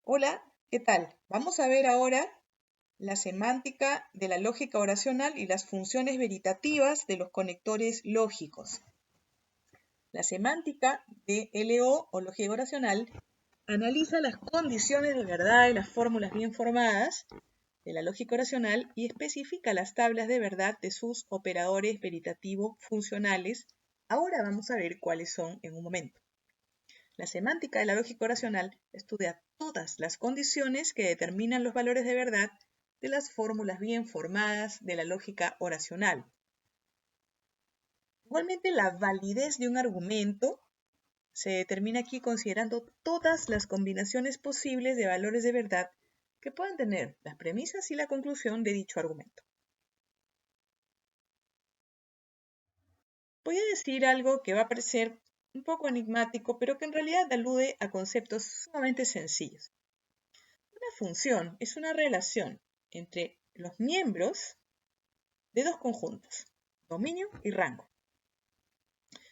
Hola, ¿qué tal? Vamos a ver ahora la semántica de la lógica oracional y las funciones veritativas de los conectores lógicos. La semántica de LO o lógica oracional analiza las condiciones de verdad y las fórmulas bien formadas de la lógica oracional y especifica las tablas de verdad de sus operadores veritativos funcionales. Ahora vamos a ver cuáles son en un momento. La semántica de la lógica oracional estudia todas las condiciones que determinan los valores de verdad de las fórmulas bien formadas de la lógica oracional. Igualmente, la validez de un argumento se determina aquí considerando todas las combinaciones posibles de valores de verdad que puedan tener las premisas y la conclusión de dicho argumento. Voy a decir algo que va a parecer un poco enigmático, pero que en realidad alude a conceptos sumamente sencillos. Una función es una relación entre los miembros de dos conjuntos, dominio y rango.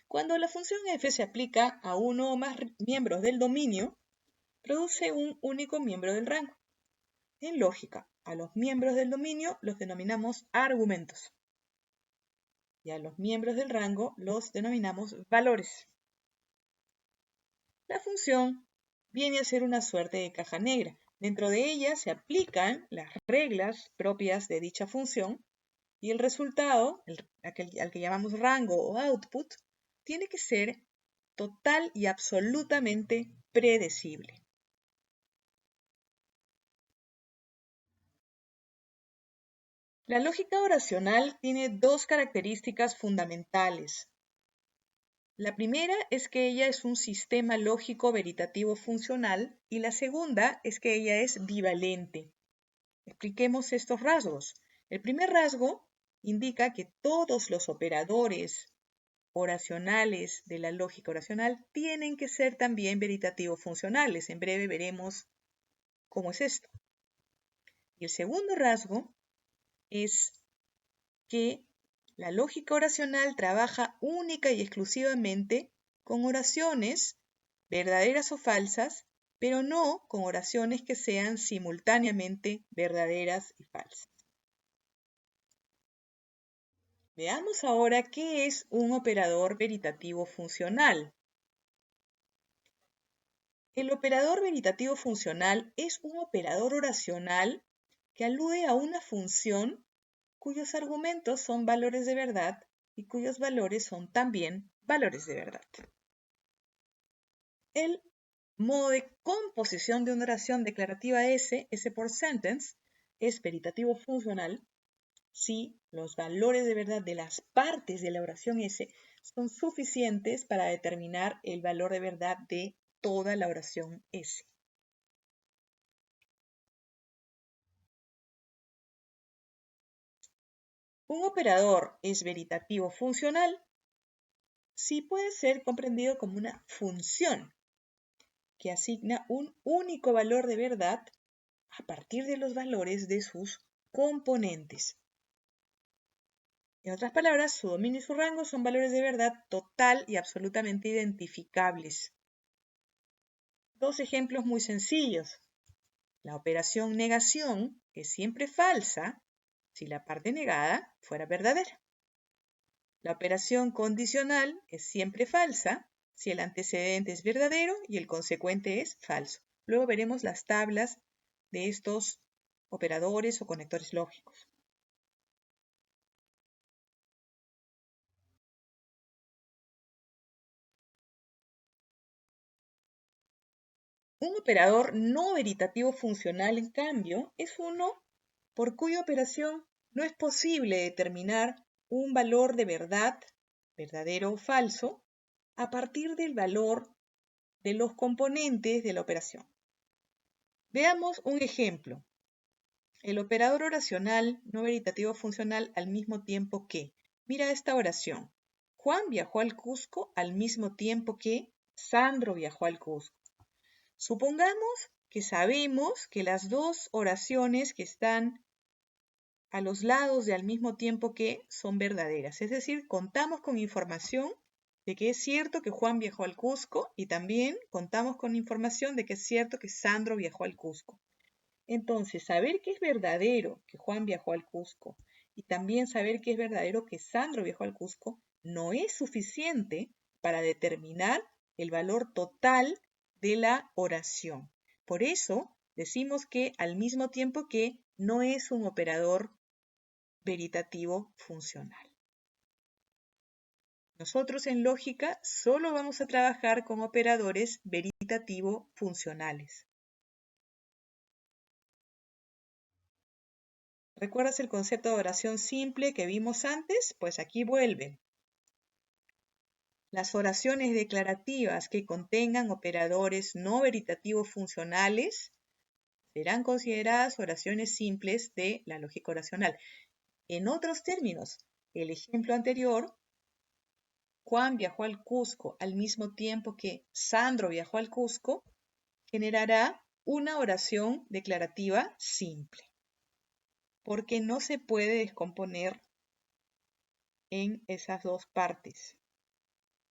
Cuando la función f se aplica a uno o más miembros del dominio, produce un único miembro del rango. En lógica, a los miembros del dominio los denominamos argumentos y a los miembros del rango los denominamos valores. La función viene a ser una suerte de caja negra. Dentro de ella se aplican las reglas propias de dicha función y el resultado, al que llamamos rango o output, tiene que ser total y absolutamente predecible. La lógica oracional tiene dos características fundamentales. La primera es que ella es un sistema lógico veritativo funcional y la segunda es que ella es bivalente. Expliquemos estos rasgos. El primer rasgo indica que todos los operadores oracionales de la lógica oracional tienen que ser también veritativos funcionales. En breve veremos cómo es esto. Y el segundo rasgo es que la lógica oracional trabaja única y exclusivamente con oraciones verdaderas o falsas, pero no con oraciones que sean simultáneamente verdaderas y falsas. Veamos ahora qué es un operador veritativo funcional. El operador veritativo funcional es un operador oracional que alude a una función cuyos argumentos son valores de verdad y cuyos valores son también valores de verdad. El modo de composición de una oración declarativa S por sentence, es veritativo funcional si los valores de verdad de las partes de la oración S son suficientes para determinar el valor de verdad de toda la oración S. Un operador es veritativo funcional si puede ser comprendido como una función que asigna un único valor de verdad a partir de los valores de sus componentes. En otras palabras, su dominio y su rango son valores de verdad total y absolutamente identificables. Dos ejemplos muy sencillos. La operación negación es siempre falsa si la parte negada fuera verdadera. La operación condicional es siempre falsa si el antecedente es verdadero y el consecuente es falso. Luego veremos las tablas de estos operadores o conectores lógicos. Un operador no veritativo funcional, en cambio, es uno por cuya operación no es posible determinar un valor de verdad, verdadero o falso, a partir del valor de los componentes de la operación. Veamos un ejemplo. El operador oracional no veritativo funcional al mismo tiempo que. Mira esta oración. Juan viajó al Cusco al mismo tiempo que Sandro viajó al Cusco. Supongamos que sabemos que las dos oraciones que están a los lados de al mismo tiempo que son verdaderas. Es decir, contamos con información de que es cierto que Juan viajó al Cusco y también contamos con información de que es cierto que Sandro viajó al Cusco. Entonces, saber que es verdadero que Juan viajó al Cusco y también saber que es verdadero que Sandro viajó al Cusco no es suficiente para determinar el valor total de la oración. Por eso decimos que al mismo tiempo que no es un operador veritativo funcional. Nosotros en lógica solo vamos a trabajar con operadores veritativo funcionales. ¿Recuerdas el concepto de oración simple que vimos antes? Pues aquí vuelve. Las oraciones declarativas que contengan operadores no veritativos funcionales serán consideradas oraciones simples de la lógica oracional. En otros términos, el ejemplo anterior, Juan viajó al Cusco al mismo tiempo que Sandro viajó al Cusco, generará una oración declarativa simple, porque no se puede descomponer en esas dos partes,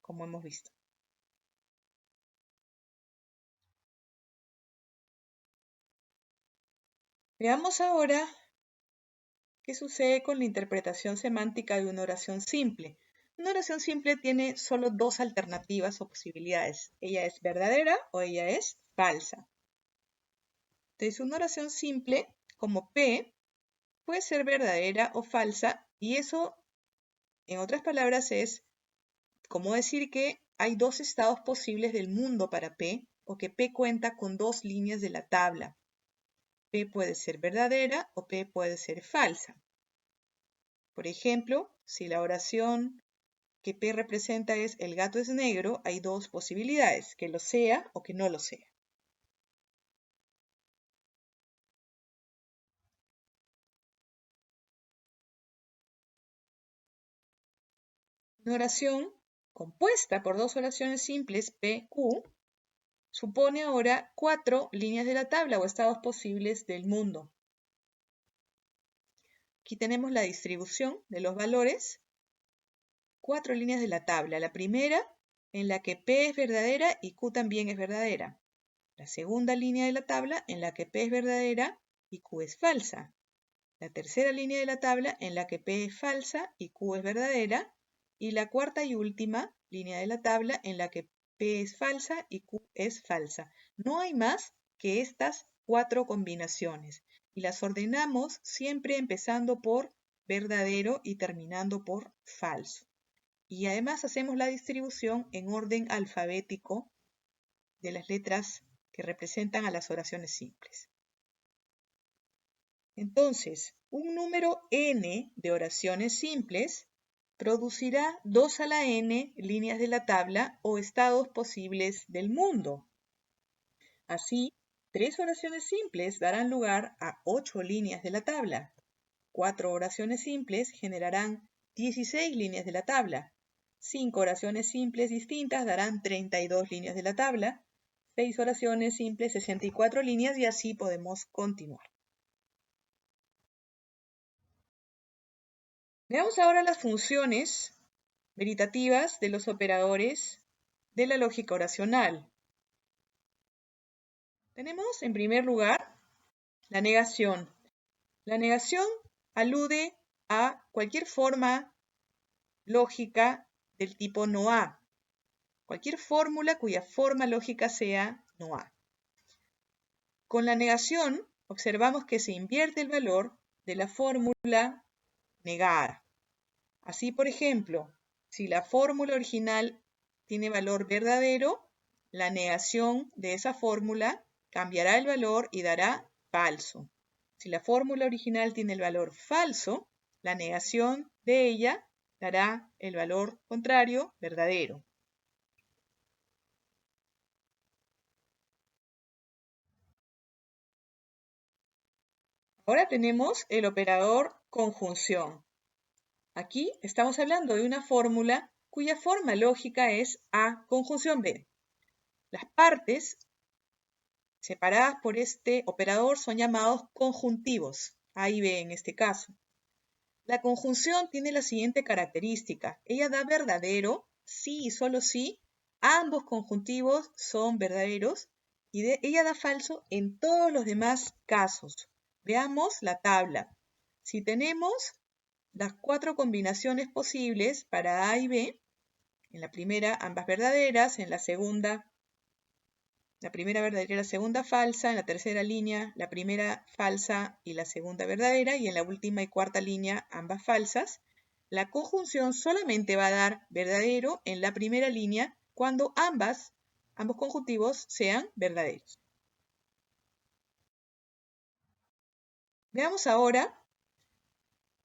como hemos visto. Veamos ahora qué sucede con la interpretación semántica de una oración simple. Una oración simple tiene solo dos alternativas o posibilidades. Ella es verdadera o ella es falsa. Entonces, una oración simple como P puede ser verdadera o falsa y eso, en otras palabras, es como decir que hay dos estados posibles del mundo para P o que P cuenta con dos líneas de la tabla. P puede ser verdadera o P puede ser falsa. Por ejemplo, si la oración que P representa es el gato es negro, hay dos posibilidades, que lo sea o que no lo sea. Una oración compuesta por dos oraciones simples P, Q, supone ahora 4 líneas de la tabla o estados posibles del mundo. Aquí tenemos la distribución de los valores. 4 líneas de la tabla. La primera, en la que P es verdadera y Q también es verdadera. La segunda línea de la tabla, en la que P es verdadera y Q es falsa. La tercera línea de la tabla, en la que P es falsa y Q es verdadera. Y la cuarta y última línea de la tabla, en la que P es falsa y Q es falsa. No hay más que estas 4 combinaciones. Y las ordenamos siempre empezando por verdadero y terminando por falso. Y además hacemos la distribución en orden alfabético de las letras que representan a las oraciones simples. Entonces, un número n de oraciones simples producirá 2 a la n líneas de la tabla o estados posibles del mundo. Así, 3 oraciones simples darán lugar a 8 líneas de la tabla. 4 oraciones simples generarán 16 líneas de la tabla. 5 oraciones simples distintas darán 32 líneas de la tabla. 6 oraciones simples, 64 líneas y así podemos continuar. Veamos ahora las funciones veritativas de los operadores de la lógica oracional. Tenemos en primer lugar la negación. La negación alude a cualquier forma lógica del tipo no A. Cualquier fórmula cuya forma lógica sea no A. Con la negación observamos que se invierte el valor de la fórmula negada. Así, por ejemplo, si la fórmula original tiene valor verdadero, la negación de esa fórmula cambiará el valor y dará falso. Si la fórmula original tiene el valor falso, la negación de ella dará el valor contrario, verdadero. Ahora tenemos el operador conjunción. Aquí estamos hablando de una fórmula cuya forma lógica es A conjunción B. Las partes separadas por este operador son llamados conjuntivos, A y B en este caso. La conjunción tiene la siguiente característica. Ella da verdadero sí y solo sí, ambos conjuntivos son verdaderos y ella da falso en todos los demás casos. Veamos la tabla. Si tenemos las 4 combinaciones posibles para A y B, en la primera ambas verdaderas, en la segunda la primera verdadera y la segunda falsa, en la tercera línea la primera falsa y la segunda verdadera, y en la última y cuarta línea ambas falsas. La conjunción solamente va a dar verdadero en la primera línea cuando ambos conjuntivos sean verdaderos. Veamos ahora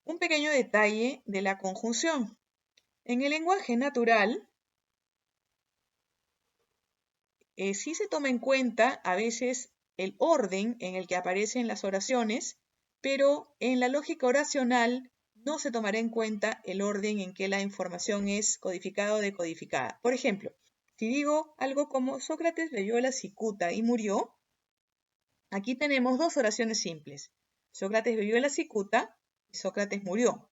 un pequeño detalle de la conjunción. En el lenguaje natural, sí se toma en cuenta a veces el orden en el que aparecen las oraciones, pero en la lógica oracional no se tomará en cuenta el orden en que la información es codificada o decodificada. Por ejemplo, si digo algo como Sócrates bebió la cicuta y murió, aquí tenemos dos oraciones simples. Sócrates bebió la cicuta y Sócrates murió.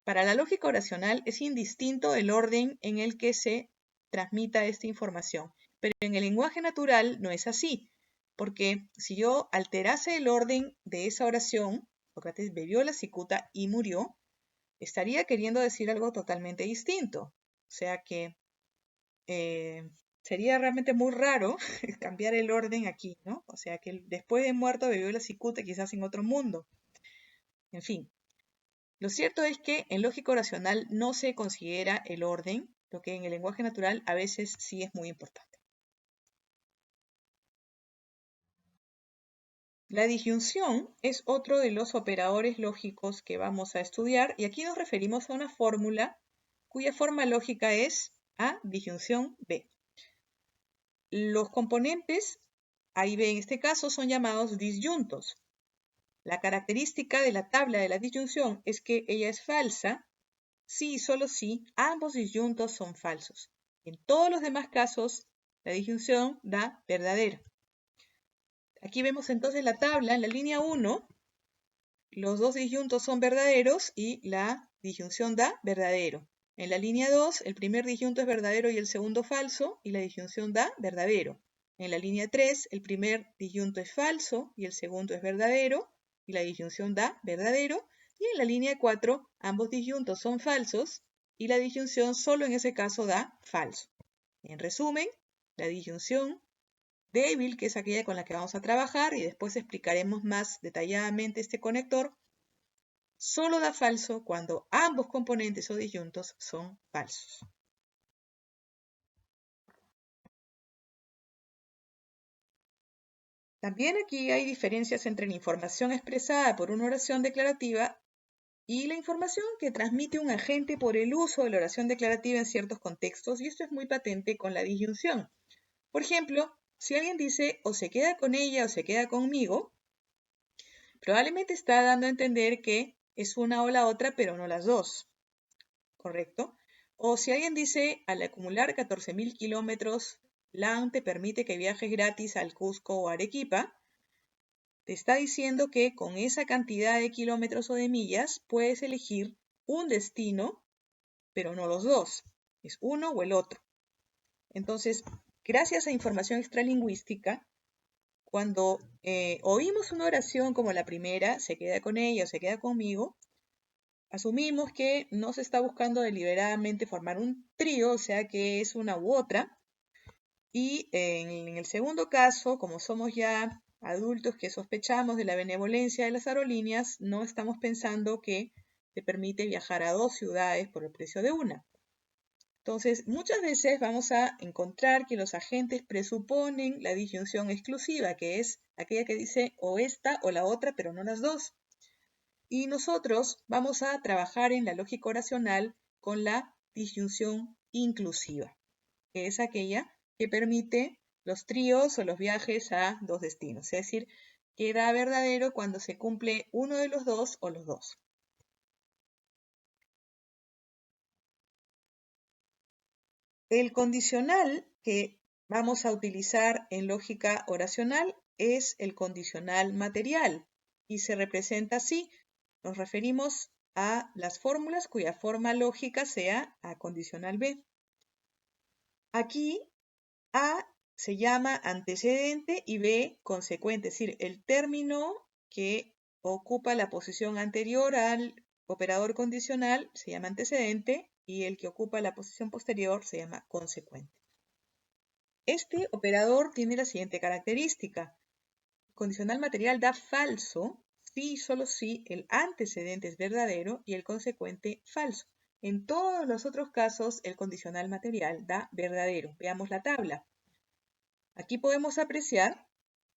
Para la lógica oracional es indistinto el orden en el que se transmita esta información. Pero en el lenguaje natural no es así, porque si yo alterase el orden de esa oración, Sócrates bebió la cicuta y murió, estaría queriendo decir algo totalmente distinto. O sea que sería realmente muy raro cambiar el orden aquí, ¿no? O sea que después de muerto bebió la cicuta quizás en otro mundo. En fin, lo cierto es que en lógica oracional no se considera el orden, lo que en el lenguaje natural a veces sí es muy importante. La disyunción es otro de los operadores lógicos que vamos a estudiar y aquí nos referimos a una fórmula cuya forma lógica es A disyunción B. Los componentes A y B en este caso son llamados disyuntos. La característica de la tabla de la disyunción es que ella es falsa si y solo si ambos disyuntos son falsos. En todos los demás casos, la disyunción da verdadero. Aquí vemos entonces la tabla, en la línea 1, los dos disyuntos son verdaderos y la disyunción da verdadero. En la línea 2, el primer disyunto es verdadero y el segundo falso, y la disyunción da verdadero. En la línea 3, el primer disyunto es falso y el segundo es verdadero, y la disyunción da verdadero. Y en la línea 4, ambos disyuntos son falsos y la disyunción solo en ese caso da falso. En resumen, la disyunción débil, que es aquella con la que vamos a trabajar, y después explicaremos más detalladamente este conector, solo da falso cuando ambos componentes o disyuntos son falsos. También aquí hay diferencias entre la información expresada por una oración declarativa y la información que transmite un agente por el uso de la oración declarativa en ciertos contextos, y esto es muy patente con la disyunción. Por ejemplo, si alguien dice o se queda con ella o se queda conmigo, probablemente está dando a entender que es una o la otra, pero no las dos, ¿correcto? O si alguien dice, al acumular 14.000 kilómetros, LAN te permite que viajes gratis al Cusco o Arequipa, te está diciendo que con esa cantidad de kilómetros o de millas puedes elegir un destino, pero no los dos. Es uno o el otro. Entonces, gracias a información extralingüística, cuando oímos una oración como la primera, se queda con ella o se queda conmigo, asumimos que no se está buscando deliberadamente formar un trío, o sea que es una u otra. Y en el segundo caso, como somos ya adultos que sospechamos de la benevolencia de las aerolíneas, no estamos pensando que te permite viajar a dos ciudades por el precio de una. Entonces, muchas veces vamos a encontrar que los agentes presuponen la disyunción exclusiva, que es aquella que dice o esta o la otra, pero no las dos. Y nosotros vamos a trabajar en la lógica oracional con la disyunción inclusiva, que es aquella que permite los tríos o los viajes a dos destinos, es decir, que da verdadero cuando se cumple uno de los dos o los dos. El condicional que vamos a utilizar en lógica oracional es el condicional material y se representa así. Nos referimos a las fórmulas cuya forma lógica sea A condicional B. Aquí A se llama antecedente y B consecuente, es decir, el término que ocupa la posición anterior al operador condicional se llama antecedente y el que ocupa la posición posterior se llama consecuente. Este operador tiene la siguiente característica. El condicional material da falso si y solo si el antecedente es verdadero y el consecuente falso. En todos los otros casos, el condicional material da verdadero. Veamos la tabla. Aquí podemos apreciar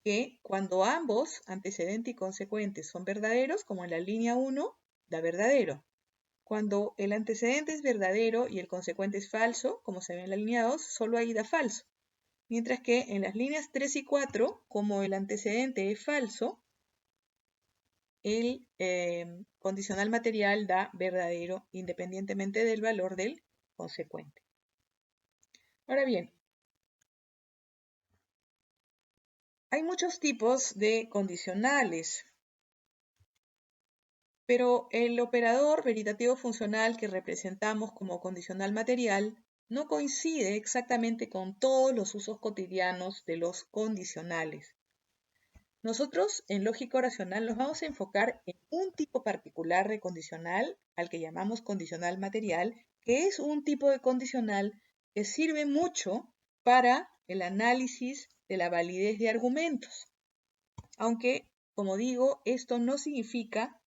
que cuando ambos, antecedente y consecuente, son verdaderos, como en la línea 1, da verdadero. Cuando el antecedente es verdadero y el consecuente es falso, como se ve en la línea 2, solo ahí da falso. Mientras que en las líneas 3 y 4, como el antecedente es falso, el condicional material da verdadero independientemente del valor del consecuente. Ahora bien, hay muchos tipos de condicionales, pero el operador veritativo funcional que representamos como condicional material no coincide exactamente con todos los usos cotidianos de los condicionales. Nosotros en lógica oracional nos vamos a enfocar en un tipo particular de condicional, al que llamamos condicional material, que es un tipo de condicional que sirve mucho para el análisis de la validez de argumentos. Aunque, como digo, esto no significa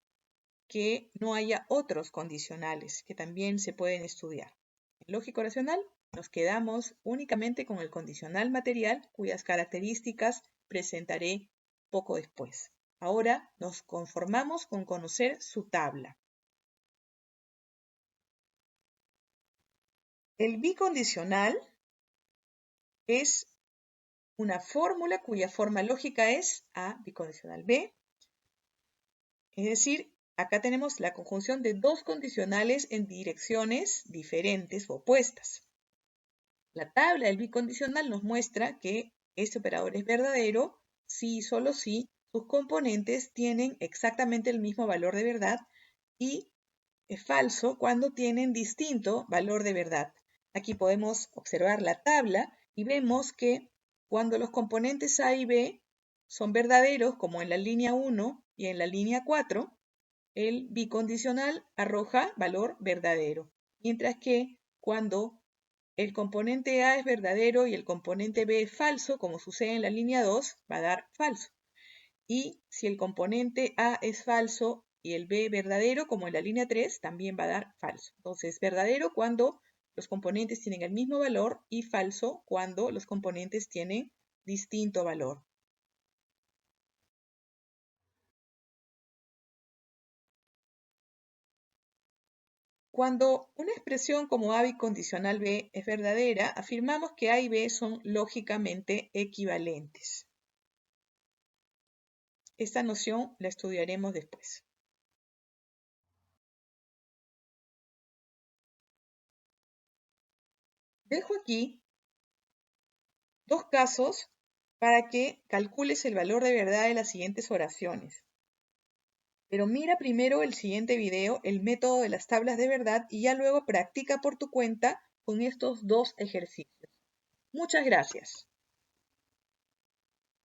que no haya otros condicionales que también se pueden estudiar. En lógica oracional nos quedamos únicamente con el condicional material, cuyas características presentaré poco después. Ahora nos conformamos con conocer su tabla. El bicondicional es una fórmula cuya forma lógica es A bicondicional B. Es decir, acá tenemos la conjunción de dos condicionales en direcciones diferentes o opuestas. La tabla del bicondicional nos muestra que este operador es verdadero si y solo si sus componentes tienen exactamente el mismo valor de verdad y es falso cuando tienen distinto valor de verdad. Aquí podemos observar la tabla y vemos que cuando los componentes A y B son verdaderos, como en la línea 1 y en la línea 4, el bicondicional arroja valor verdadero. Mientras que cuando el componente A es verdadero y el componente B es falso, como sucede en la línea 2, va a dar falso. Y si el componente A es falso y el B verdadero, como en la línea 3, también va a dar falso. Entonces, verdadero cuando los componentes tienen el mismo valor y falso cuando los componentes tienen distinto valor. Cuando una expresión como A bicondicional B es verdadera, afirmamos que A y B son lógicamente equivalentes. Esta noción la estudiaremos después. Dejo aquí dos casos para que calcules el valor de verdad de las siguientes oraciones. Pero mira primero el siguiente video, el método de las tablas de verdad, y ya luego practica por tu cuenta con estos dos ejercicios. Muchas gracias.